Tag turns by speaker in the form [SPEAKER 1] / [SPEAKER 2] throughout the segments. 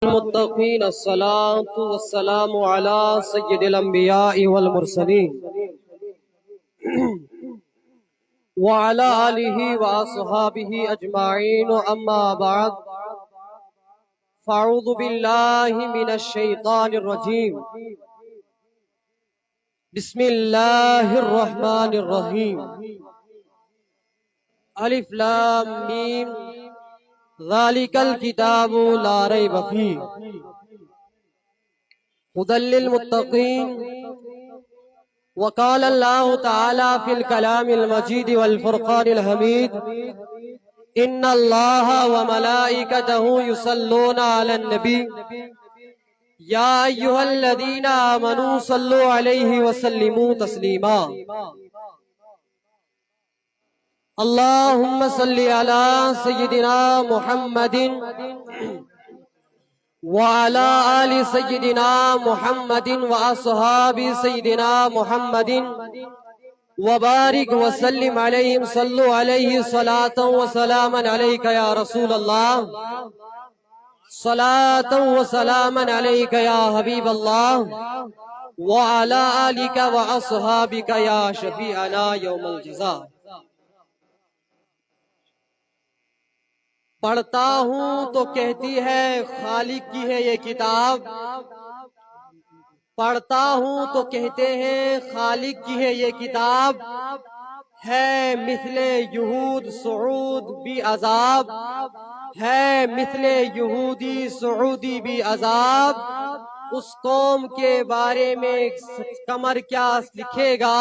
[SPEAKER 1] المتقين الصلاة والسلام على سيد الأنبياء والمرسلين وعلى آله وأصحابه أجمعين أما بعد فأعوذ بالله من الشيطان الرجيم بسم الله الرحمن الرحيم الف لام میم ذالک الکتاب لا ریب فیہ ھدی للمتقین وقال اللہ تعالی فی الکلام المجید والفرقان الحمید ان اللہ وملائکتہ یصلون علی النبی یا ایھا الذین آمنوا صلوا علیہ وسلموا تسلیما اللہم صلی علی سیدنا محمد وعلی آل سیدنا محمد واصحاب سیدنا محمد وبارک وسلم علیہم صلو علیہ صلاة وسلاما علیک یا رسول اللہ صلاة وسلاما علیک یا حبیب اللہ وعلی آلک واصحابک یا شفیعنا یوم الجزا۔ پڑھتا ہوں تو کہتی ہے خالق کی ہے یہ کتاب، پڑھتا ہوں تو کہتے ہیں خالق کی ہے یہ کتاب، ہے مثل یہود سعود بھی عذاب، ہے مثل یہودی سعودی بھی عذاب، اس قوم کے بارے میں قمر کیا لکھے گا،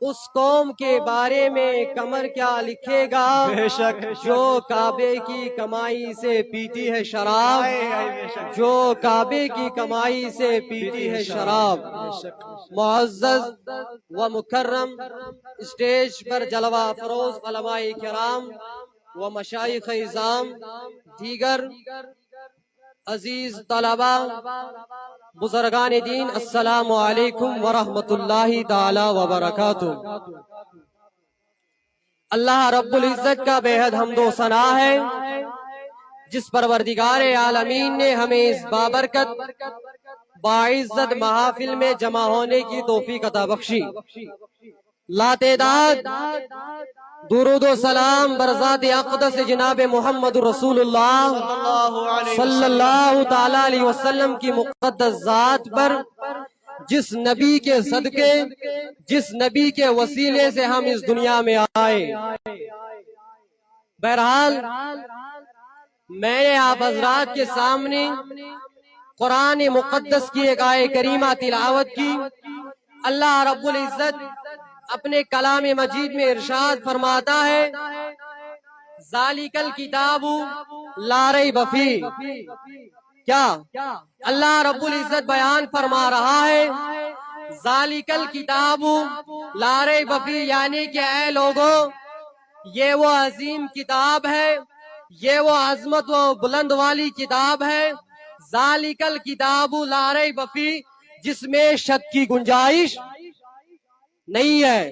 [SPEAKER 1] اس قوم کے بارے میں قمر کیا لکھے گا، بے شک جو کعبے کی کمائی سے پیتی ہے شراب، جو کعبے کی کمائی سے پیتی ہے شراب۔ معزز و مکرم اسٹیج پر جلوہ افروز علماء کرام و مشائخ اعظام، دیگر عزیز طلبہ، بزرگان دین، السلام علیکم ورحمۃ اللہ تعالی وبرکاتہ۔ اللہ رب العزت کا بے حد حمد و ثنا ہے جس پروردگار عالمین نے ہمیں اس بابرکت باعزت محافل میں جمع ہونے کی توفیق عطا بخشی۔ لاتعداد درود و سلام برذات اقدس جناب محمد رسول اللہ صلی اللہ تعالی علیہ وسلم کی مقدس ذات پر، جس نبی کے صدقے، جس نبی کے وسیلے سے ہم اس دنیا میں آئے۔ بہرحال میں نے آپ حضرات کے سامنے قرآن مقدس کی ایک آیت کریمہ تلاوت کی۔ اللہ رب العزت اپنے کلام مجید میں ارشاد فرماتا ہے ذالک الکتاب لا ریب فیہ۔ کیا اللہ رب العزت بیان فرما رہا ہے ذالک الکتاب لا ریب فیہ، یعنی کہ اے لوگوں یہ وہ عظیم کتاب ہے، یہ وہ عظمت و بلند والی کتاب ہے، ذالک الکتاب لا ریب فیہ، جس میں شک کی گنجائش نہیں ہے۔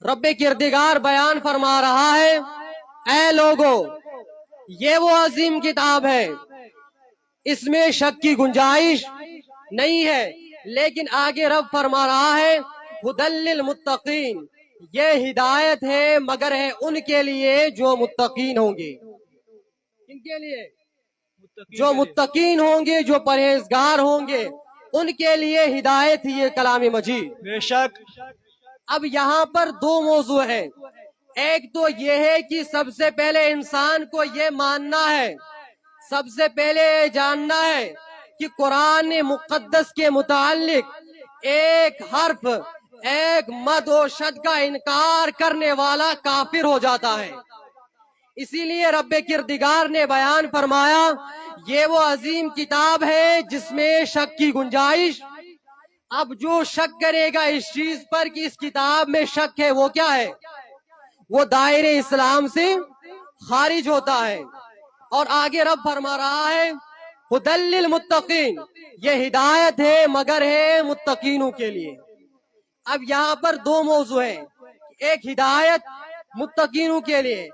[SPEAKER 1] رب کردگار بیان فرما رہا ہے اے لوگو یہ وہ عظیم کتاب ہے، اس میں شک کی گنجائش نہیں ہے، لیکن آگے رب فرما رہا ہے ھدی للمتقین، یہ ہدایت ہے مگر ہے ان کے لیے جو متقین ہوں گے۔ ان کے لیے جو متقین ہوں گے، جو پرہیزگار ہوں گے، ان کے لیے ہدایت ہی یہ کلام مجید۔
[SPEAKER 2] بے شک۔
[SPEAKER 1] اب یہاں پر دو موضوع ہیں، ایک تو یہ ہے کہ سب سے پہلے انسان کو یہ ماننا ہے، سب سے پہلے جاننا ہے کہ قرآن مقدس کے متعلق ایک حرف، ایک مد و شد کا انکار کرنے والا کافر ہو جاتا ہے۔ اسی لیے رب کردگار نے بیان فرمایا یہ وہ عظیم کتاب ہے جس میں شک کی گنجائش۔ اب جو شک کرے گا اس چیز پر کہ اس کتاب میں شک ہے، وہ کیا ہے؟ وہ دائرے اسلام سے خارج ہوتا ہے۔ اور آگے رب فرما رہا ہے ھدی للمتقین، یہ ہدایت ہے مگر ہے متقینوں کے لیے۔ اب یہاں پر دو موضوع ہیں، ایک ہدایت متقینوں کے لیے،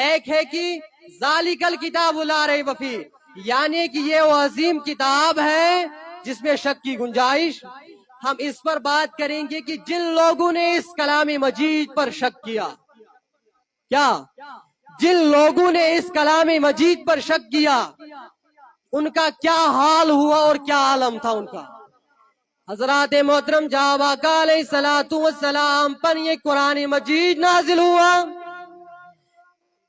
[SPEAKER 1] ایک ہے کہ ذالک الکتاب لا ریب فیہ، یعنی کہ یہ وہ عظیم کتاب ہے جس میں شک کی گنجائش. ہم اس پر بات کریں گے کہ جن لوگوں نے اس کلام مجید پر شک کیا، کیا جن لوگوں نے اس کلام مجید پر شک کیا ان کا کیا حال ہوا اور کیا عالم تھا ان کا. حضرات محترم جب آقا علیہ الصلوۃ والسلام پر یہ قرآن مجید نازل ہوا،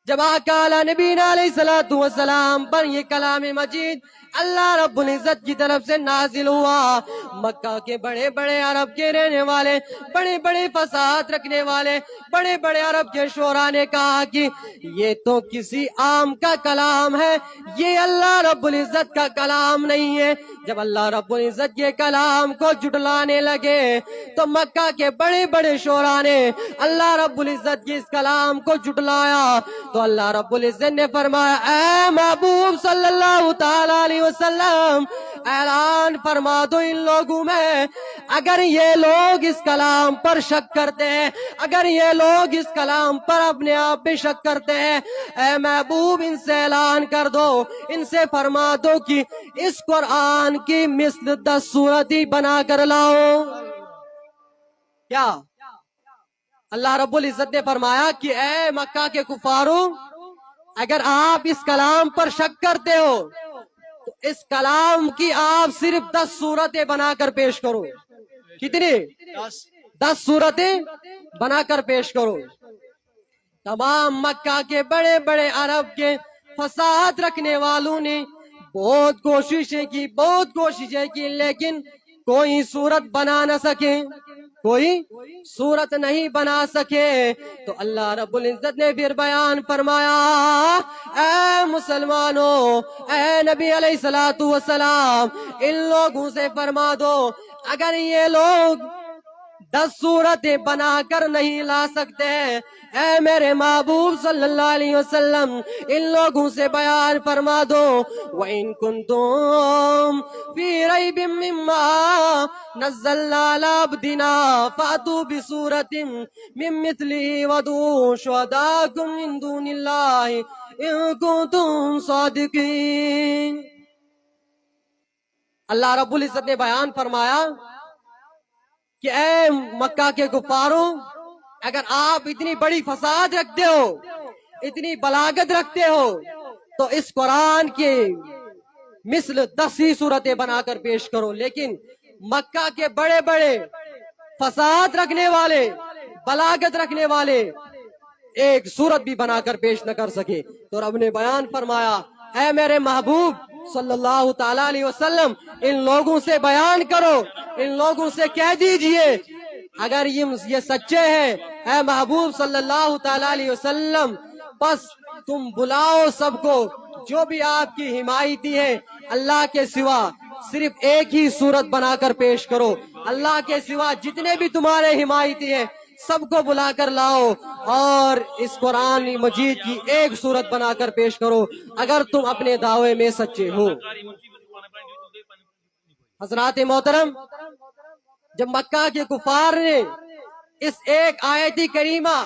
[SPEAKER 1] جب آقا نبینا علیہ الصلوۃ والسلام پر یہ کلام مجید اللہ رب العزت کی طرف سے نازل ہوا، مکہ کے بڑے بڑے عرب کے رہنے والے، بڑے بڑے فساد رکھنے والے، بڑے بڑے عرب کے شعراء نے کہا کہ یہ تو کسی عام کا کلام ہے، یہ اللہ رب العزت کا کلام نہیں ہے. جب اللہ رب العزت کے کلام کو جھٹلانے لگے تو مکہ کے بڑے بڑے شعراء نے اللہ رب العزت کے اس کلام کو جھٹلایا. تو اللہ رب العزت نے فرمایا اے محبوب صلی اللہ تعالی علیہ وسلم، اعلان فرما دو ان لوگوں میں، اگر یہ لوگ اس کلام پر شک کرتے ہیں، اگر یہ لوگ اس کلام پر اپنے آپ پہ شک کرتے ہیں، اے محبوب ان سے اعلان کر دو، ان سے فرما دو کہ اس قرآن کی مثل 10 سورتی بنا کر لاؤ. کیا اللہ رب العزت نے فرمایا کہ اے مکہ کے کفارو، اگر آپ اس کلام پر شک کرتے ہو تو اس کلام کی آپ صرف 10 سورتیں بنا کر پیش کرو. کتنی؟ 10 سورتیں بنا کر پیش کرو. تمام مکہ کے بڑے بڑے عرب کے فساد رکھنے والوں نے بہت کوششیں کی لیکن کوئی صورت بنا نہ سکے، کوئی صورت نہیں بنا سکے. تو اللہ رب العزت نے پھر بیان فرمایا اے مسلمانوں، اے نبی علیہ الصلوۃ والسلام، ان لوگوں سے فرما دو اگر یہ لوگ 10 صورتیں بنا کر نہیں لا سکتے، اے میرے محبوب صلی اللہ علیہ وسلم ان لوگوں سے بیان فرما دو وَإِن كُنتُم فِي رَيْبٍ مِّمَّا نَزَّلْنَا عَلَىٰ عَبْدِنَا فَأْتُوا بِسُورَةٍ مِّن مِّثْلِهِ وَادْعُوا شُهَدَاءَكُم مِّن دُونِ اللَّهِ إِن كُنتُم صَادِقِينَ. اللہ رب العزت نے بیان فرمایا کہ اے مکہ کے کفاروں، اگر آپ اتنی بڑی فساد رکھتے ہو، اتنی بلاغت رکھتے ہو تو اس قرآن کی مثل 10 ہی صورتیں بنا کر پیش کرو. لیکن مکہ کے بڑے بڑے فساد رکھنے والے، بلاغت رکھنے والے ایک صورت بھی بنا کر پیش نہ کر سکے. تو رب نے بیان فرمایا اے میرے محبوب صلی اللہ تعالی علیہ وسلم ان لوگوں سے بیان کرو، ان لوگوں سے کہہ دیجئے اگر یہ سچے ہیں اے محبوب صلی اللہ تعالی علیہ وسلم، بس تم بلاؤ سب کو جو بھی آپ کی حمایتی ہے، اللہ کے سوا صرف ایک ہی صورت بنا کر پیش کرو، اللہ کے سوا جتنے بھی تمہارے حمایتی ہیں سب کو بلا کر لاؤ اور اس قرآن مجید کی ایک صورت بنا کر پیش کرو اگر تم اپنے دعوے میں سچے ہو. حضرات محترم، جب مکہ کے کفار نے اس ایک آیت کریمہ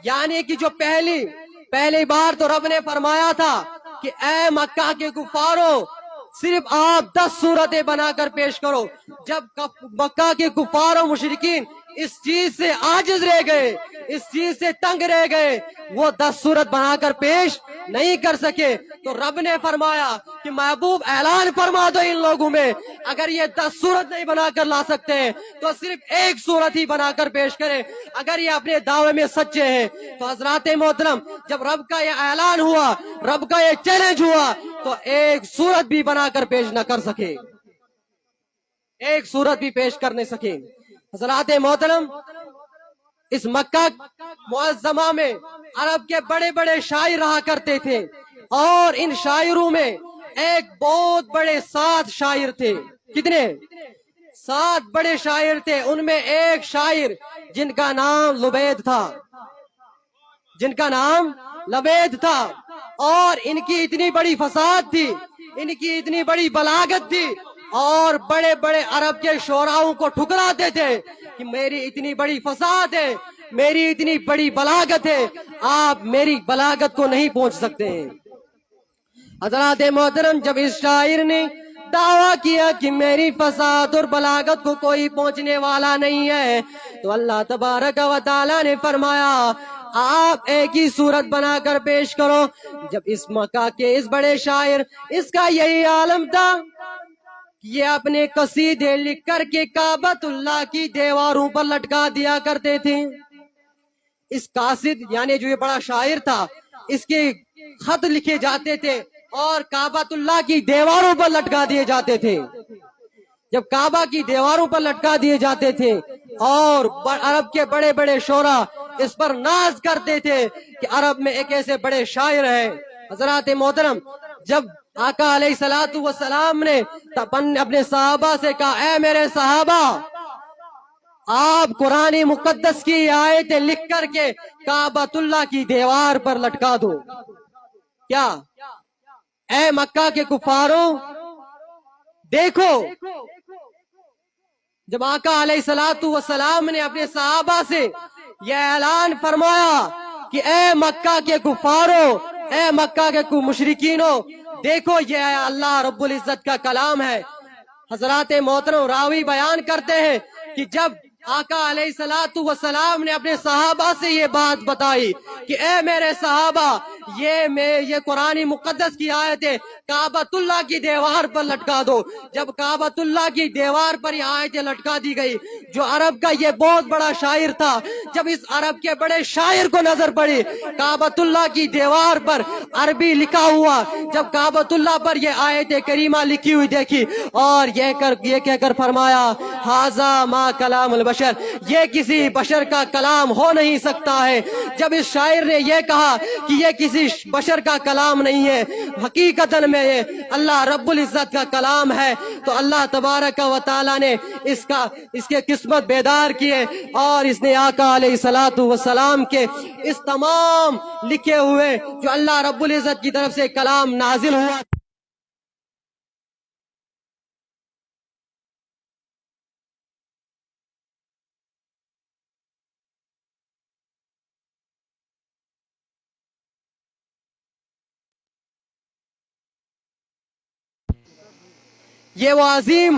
[SPEAKER 1] یعنی کہ جو پہلی بار تو رب نے فرمایا تھا کہ اے مکہ کے کفاروں صرف آپ 10 صورتیں بنا کر پیش کرو. جب مکہ کے کفار و مشرکین اس چیز سے عاجز رہ گئے، اس چیز سے تنگ رہ گئے، وہ 10 صورت بنا کر پیش نہیں کر سکے تو رب نے فرمایا کہ محبوب اعلان فرما دو ان لوگوں میں اگر یہ 10 صورت نہیں بنا کر لا سکتے ہیں تو صرف ایک صورت ہی بنا کر پیش کریں اگر یہ اپنے دعوے میں سچے ہیں. تو حضرات محترم، جب رب کا یہ اعلان ہوا، رب کا یہ چیلنج ہوا تو ایک صورت بھی بنا کر پیش نہ کر سکے، ایک صورت بھی پیش کر نہیں سکے. حضرات محترم، اس مکہ معظمہ میں عرب کے بڑے بڑے شاعر رہا کرتے تھے اور ان شاعروں میں ایک بہت بڑے 7 شاعر تھے. کتنے؟ 7 بڑے شاعر تھے. ان میں ایک شاعر جن کا نام لبید تھا اور ان کی اتنی بڑی فساد تھی، ان کی اتنی بڑی بلاغت تھی اور بڑے بڑے عرب کے شعراؤں کو ٹھکراتے تھے کہ میری اتنی بڑی فساد ہے، میری اتنی بڑی بلاغت ہے، آپ میری بلاغت کو نہیں پہنچ سکتے ہیں. حضرات محترم، جب اس شاعر نے دعویٰ کیا کہ میری فصاحت اور بلاغت کو کوئی پہنچنے والا نہیں ہے، تو اللہ تبارک و تعالیٰ نے فرمایا آپ ایک ہی صورت بنا کر پیش کرو۔ جب اس مکہ کے اس بڑے شاعر، اس کا یہی عالم تھا، یہ اپنے قصیدے لکھ کر کے کعبۃ اللہ کی دیواروں پر لٹکا دیا کرتے تھے۔ اس قاصد یعنی جو یہ بڑا شاعر تھا، اس کے خط لکھے جاتے تھے اور کعبۃ اللہ کی دیواروں پر لٹکا دیے جاتے تھے۔ جب کعبہ کی دیواروں پر لٹکا دیے جاتے تھے اور عرب کے بڑے بڑے شعراء اس پر ناز کرتے تھے کہ عرب میں ایک ایسے بڑے شاعر ہیں۔ حضرات محترم، جب آقا علیہ السلام نے اپنے صحابہ سے کہا اے میرے صحابہ، آپ قرآن مقدس کی آیتیں لکھ کر کے کعبۃ اللہ کی دیوار پر لٹکا دو، کیا اے مکہ کے کفاروں دیکھو، جب آقا علیہ السلام نے اپنے صحابہ سے یہ اعلان فرمایا کہ اے مکہ کے کفاروں، اے مکہ کے مشرکینوں، دیکھو یہ اللہ رب العزت کا کلام ہے۔ حضرات محترم، راوی بیان کرتے ہیں کہ جب آقا علیہ السلام نے اپنے صحابہ سے یہ بات بتائی کہ اے میرے صحابہ، یہ قرآن مقدس کی آیتیں کعبۃ اللہ کی دیوار پر لٹکا دو۔ جب کعبۃ اللہ کی دیوار پر یہ آیتیں لٹکا دی گئی، جو عرب کا یہ بہت بڑا شاعر تھا، جب اس عرب کے بڑے شاعر کو نظر پڑی کعبۃ اللہ کی دیوار پر عربی لکھا ہوا، جب کعبۃ اللہ پر یہ آیت کریمہ لکھی ہوئی دیکھی اور یہ کہہ کر فرمایا ھذا ما کلام البشر، یہ کسی بشر کا کلام ہو نہیں سکتا ہے۔ جب اس شاعر نے یہ کہا کہ یہ کسی بشر کا کلام نہیں ہے، حقیقتاً میں یہ اللہ رب العزت کا کلام ہے، تو اللہ تبارک و تعالیٰ نے اس کے قسمت بیدار کیے اور اس نے آقا علیہ السلام کے اس تمام لکھے ہوئے جو اللہ رب العزت کی طرف سے کلام نازل ہوا، یہ وہ عظیم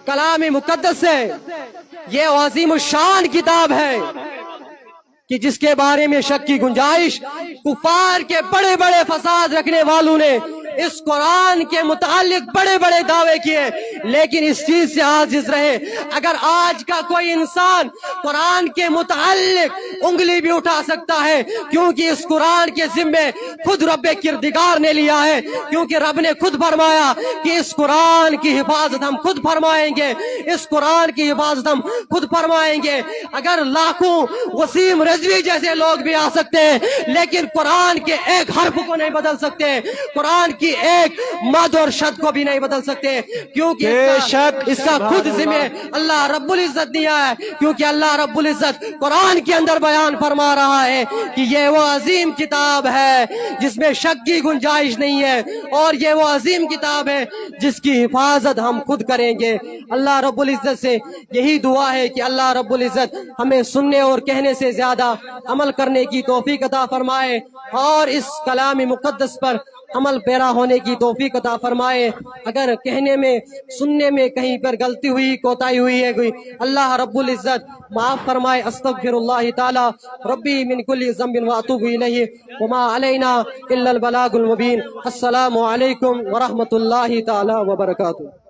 [SPEAKER 1] کلام مقدس ہے، یہ وہ عظیم الشان کتاب ہے کہ جس کے بارے میں شک کی گنجائش کفار کے بڑے بڑے فساد رکھنے والوں نے اس قرآن کے متعلق بڑے بڑے دعوے کیے، لیکن اس چیز سے عاجز رہے۔ اگر آج کا کوئی انسان قرآن کے متعلق انگلی بھی اٹھا سکتا ہے، کیونکہ اس قرآن کے ذمے خود رب کردگار نے لیا ہے، کیونکہ رب نے خود فرمایا کہ اس قرآن کی حفاظت ہم خود فرمائیں گے، اس قرآن کی حفاظت ہم خود فرمائیں گے۔ اگر لاکھوں وسیم رضوی جیسے لوگ بھی آ سکتے ہیں، لیکن قرآن کے ایک حرف کو نہیں بدل سکتے، قرآن کی ایک مد اور شد کو بھی نہیں بدل سکتے، کیونکہ اس کا خود ذمہ اللہ رب العزت دیا ہے، کیونکہ اللہ رب العزت قرآن کے اندر بیان فرما رہا ہے کہ یہ وہ عظیم کتاب ہے جس میں شک کی گنجائش نہیں ہے، اور یہ وہ عظیم کتاب ہے جس کی حفاظت ہم خود کریں گے۔ اللہ رب العزت سے یہی دعا ہے کہ اللہ رب العزت ہمیں سننے اور کہنے سے زیادہ عمل کرنے کی توفیق عطا فرمائے، اور اس کلام مقدس پر عمل پیرا ہونے کی توفیق عطا فرمائے۔ اگر کہنے میں سننے میں کہیں پر غلطی ہوئی، کوتاہی ہوئی ہے کوئی، اللہ رب العزت معاف فرمائے۔ استغفر اللہ تعالی ربی من کل ذنب واتوب الیہ وما علینا الا البلاغ المبین۔ السلام علیکم ورحمۃ اللہ تعالی وبرکاتہ۔